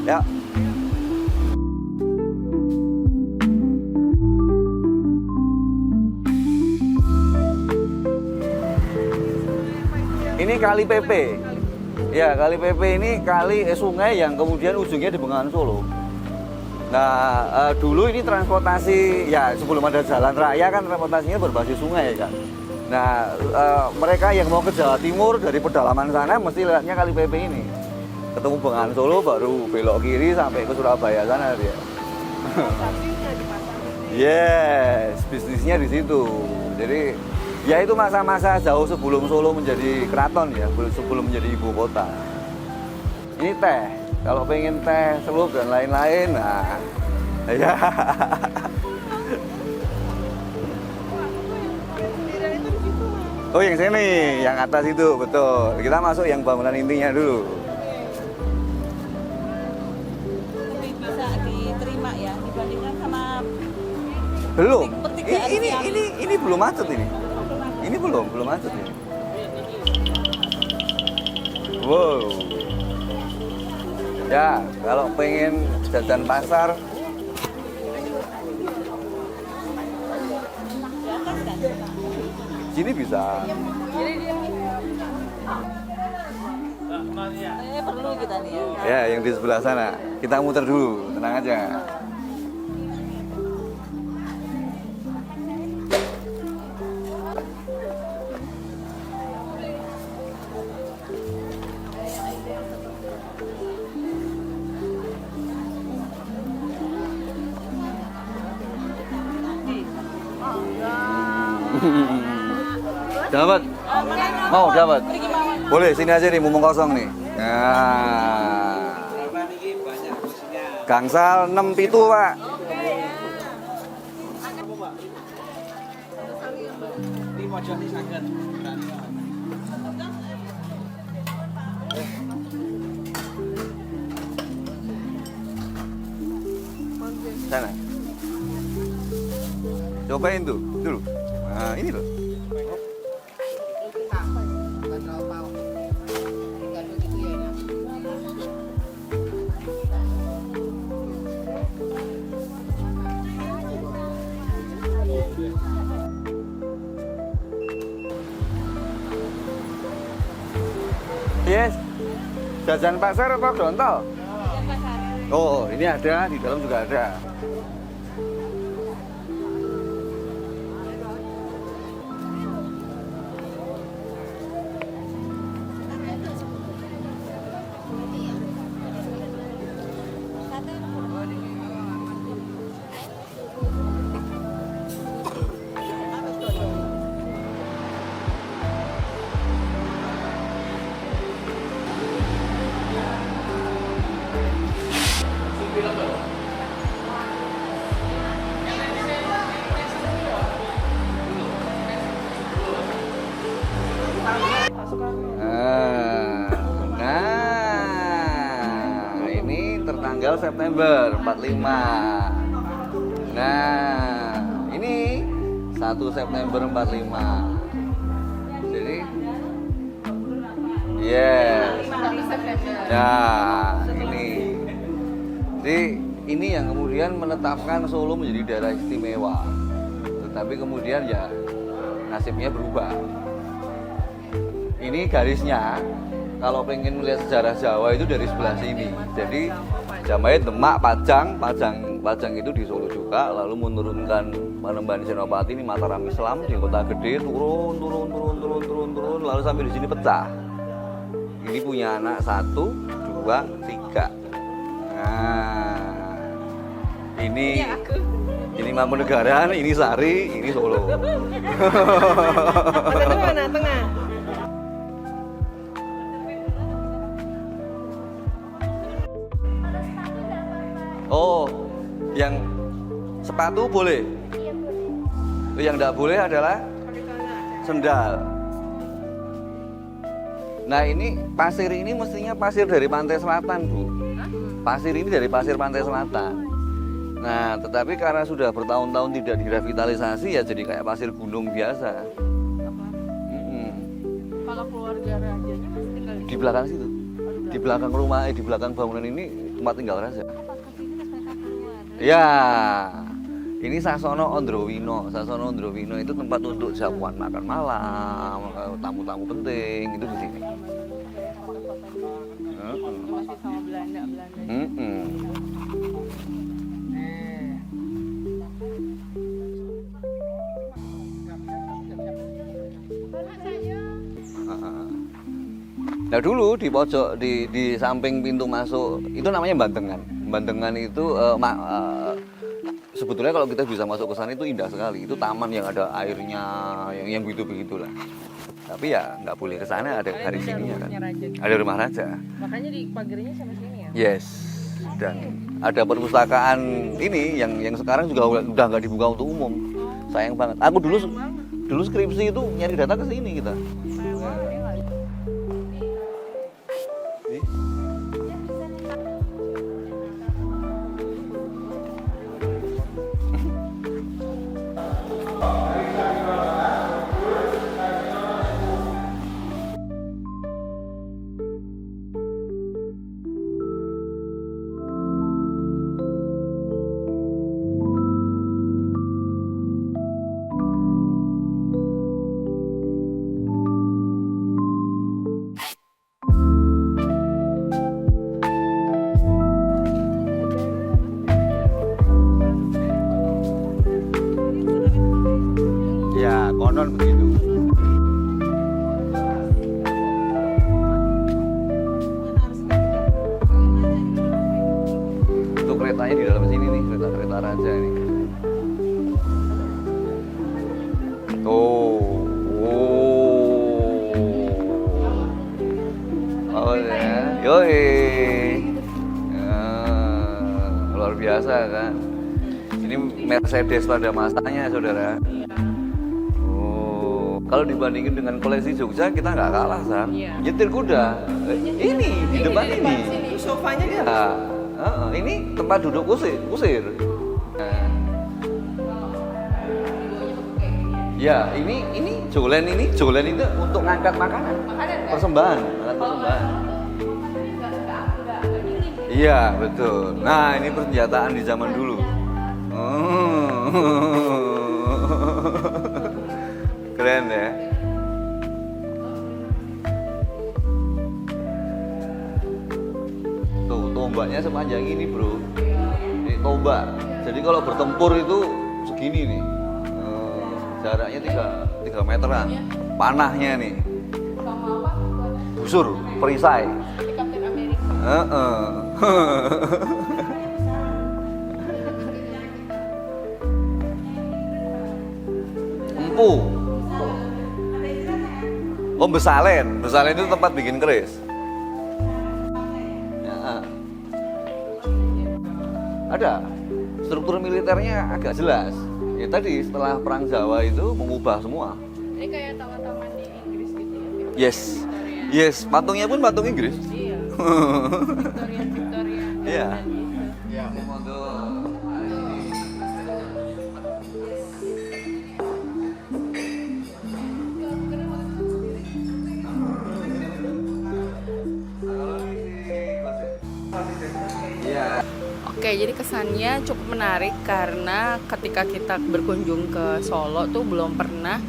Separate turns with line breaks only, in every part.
Ya. Ini Kali PP. Ya, Kali PP ini sungai yang kemudian ujungnya di Bengawan Solo. Nah, dulu ini transportasi, ya sebelum ada jalan raya kan transportasinya berbasis sungai kan. Nah, mereka yang mau ke Jawa Timur dari pedalaman sana mesti lewatnya Kali PP ini. Ketemu Bengawan Solo baru belok kiri sampai ke Surabaya sana dia. Yes, bisnisnya di situ. Jadi ya itu masa-masa jauh sebelum Solo menjadi keraton ya, sebelum menjadi ibu kota. Ini teh, kalau pengen teh, celup dan lain-lain, nah ya. Oh yang sini, yang atas itu betul. Kita masuk yang bangunan intinya dulu.
Lebih bisa diterima ya dibandingkan sama
Belum.
Pertigaan
Ini belum macet ini. Ini belum macet ini. Wow. Ya, kalau pengen jajan pasar sini bisa.
perlu kita nih ya.
Ya, yang di sebelah sana. Kita muter dulu, tenang aja. Dapat? Mau dapat? Boleh, sini aja nih, mumpung kosong nih. Nah. Gangsal 6 pitu, Pak. Sana. Cobain tuh, dulu. Nah, ini loh. Yes. Jajan pasar atau dontol? Oh, ini ada, di dalam juga ada. Nah, ini tertanggal September 45. Nah, ini 1 September 45. Jadi, yes. Nah, ini. Jadi, ini yang kemudian menetapkan Solo menjadi daerah istimewa. Tetapi kemudian ya nasibnya berubah. Ini garisnya, kalau pengen melihat sejarah Jawa itu dari sebelah sini. Jadi Jamait, Demak, Pajang itu di Solo juga. Lalu menurunkan Panembahan Senopati ini Mataram Islam di Kota Gede, turun, lalu sampai di sini pecah. Ini punya anak 1, 2, 3. Nah, ini Mangkunegaran, ini Sari, ini Solo.
Mana tengah?
Oh, yang sepatu boleh? Yang tidak boleh adalah sendal. Nah, ini pasir ini mestinya pasir dari pantai selatan, Bu. Pasir ini dari pasir pantai selatan. Nah, tetapi karena sudah bertahun-tahun tidak direvitalisasi ya jadi kayak pasir gunung biasa.
Kalau keluarga rajanya masih tinggal
Di belakang situ. di belakang rumah, di belakang bangunan ini tempat tinggal raja. Ya, ini Sasono Ondrowino. Sasono Ondrowino itu tempat untuk jamuan makan malam, tamu-tamu penting itu di sini.
Masih sama Belanda.
Nah dulu di pojok di samping pintu masuk itu namanya Bandengan. Bandengan itu sebetulnya kalau kita bisa masuk ke sana itu indah sekali. Itu taman yang ada airnya, yang begitu-begitulah. Tapi ya nggak boleh ke sana, ada hari sininya kan. Ada rumah raja.
Makanya di pagarnya sama sini ya.
Yes. Dan ada perpustakaan ini yang sekarang juga udah nggak dibuka untuk umum. Sayang banget. Aku dulu skripsi itu nyari data ke sini kita. Ya, konon begitu. Itu keretanya di dalam sini nih, kereta raja ini. Oh. Oh ya, yoi. Luar biasa kan. Ini Mercedes pada masanya, saudara. Kalau dibandingin dengan koleksi Jogja, kita nggak kalah, San.
Iya.
Nyetir kuda. Ini di depan ini.
Sofanya
Ya, ini tempat duduk kusir. Nah. Ya, ini jolen itu untuk ngangkat makanan. Persembahan. Iya, betul. Nah, ini persenjataan di zaman dulu. Keren ya. Tuh, tombaknya sepanjang ini, bro. Ini tombak. Jadi kalau bertempur itu segini nih. Jaraknya 3 meteran. Panahnya nih. Busur, perisai. Empu. Oh, Besalen itu tempat bikin keris. Ya. Ada struktur militernya agak jelas. Ya tadi setelah perang Jawa itu mengubah semua.
Ini kayak taman-taman di Inggris gitu ya.
Yes, patungnya pun patung Inggris.
Iya. Victoria.
Iya.
Ya. Oke, jadi kesannya cukup menarik karena ketika kita berkunjung ke Solo tuh belum pernah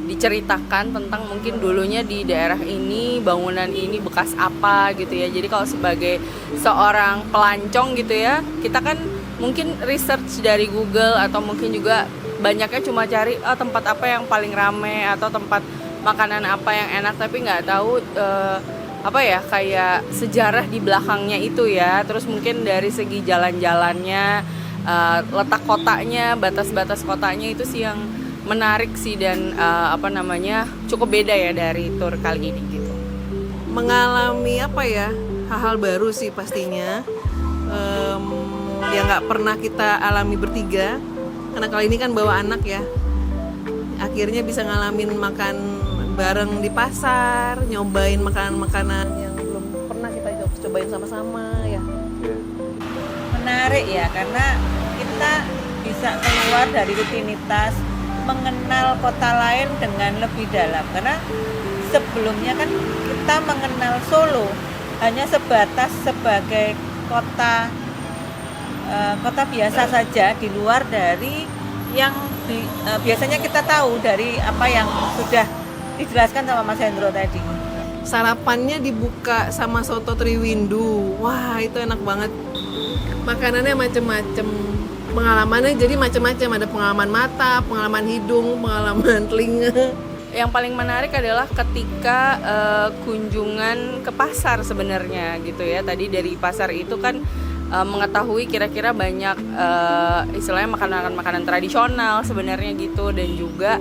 diceritakan tentang mungkin dulunya di daerah ini bangunan ini bekas apa gitu ya. Jadi kalau sebagai seorang pelancong gitu ya, kita kan mungkin research dari Google atau mungkin juga banyaknya cuma cari tempat apa yang paling rame atau tempat makanan apa yang enak, tapi nggak tahu apa ya kayak sejarah di belakangnya itu ya. Terus mungkin dari segi jalan-jalannya, letak kotanya, batas-batas kotanya itu sih yang menarik sih dan cukup beda ya dari tur kali ini gitu.
Mengalami apa ya hal-hal baru sih pastinya yang nggak pernah kita alami bertiga, karena kali ini kan bawa anak ya, akhirnya bisa ngalamin makan bareng di pasar, nyobain makanan-makanan yang belum pernah kita cobain sama-sama ya.
Menarik ya, karena kita bisa keluar dari rutinitas, mengenal kota lain dengan lebih dalam. Karena sebelumnya kan kita mengenal Solo hanya sebatas sebagai kota kota biasa saja di luar dari yang biasanya kita tahu dari apa yang sudah dijelaskan sama Mas Hendro tadi.
Sarapannya dibuka sama soto Triwindu. Wah, itu enak banget. Makanannya macem-macem. Pengalamannya jadi macem-macem. Ada pengalaman mata, pengalaman hidung, pengalaman telinga.
Yang paling menarik adalah ketika kunjungan ke pasar sebenarnya gitu ya. Tadi dari pasar itu kan mengetahui kira-kira banyak istilahnya makanan-makanan tradisional sebenarnya gitu, dan juga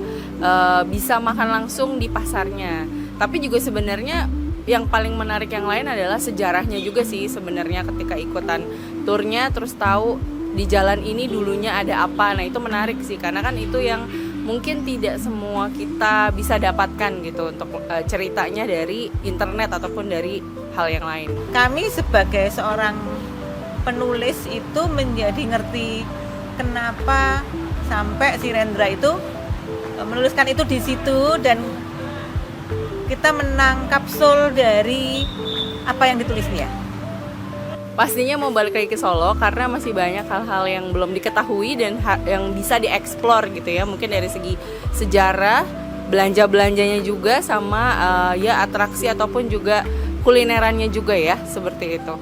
bisa makan langsung di pasarnya. Tapi juga sebenarnya yang paling menarik yang lain adalah sejarahnya juga sih sebenarnya, ketika ikutan turnya terus tahu di jalan ini dulunya ada apa. Nah itu menarik sih, karena kan itu yang mungkin tidak semua kita bisa dapatkan gitu untuk ceritanya dari internet ataupun dari hal yang lain.
Kami sebagai seorang penulis itu menjadi ngerti kenapa sampai si Rendra itu menuliskan itu di situ, dan kita menangkap soul dari apa yang ditulisnya.
Pastinya mau balik lagi ke Solo karena masih banyak hal-hal yang belum diketahui dan yang bisa dieksplor gitu ya. Mungkin dari segi sejarah, belanja-belanjanya juga, sama ya atraksi ataupun juga kulinerannya juga ya, seperti itu.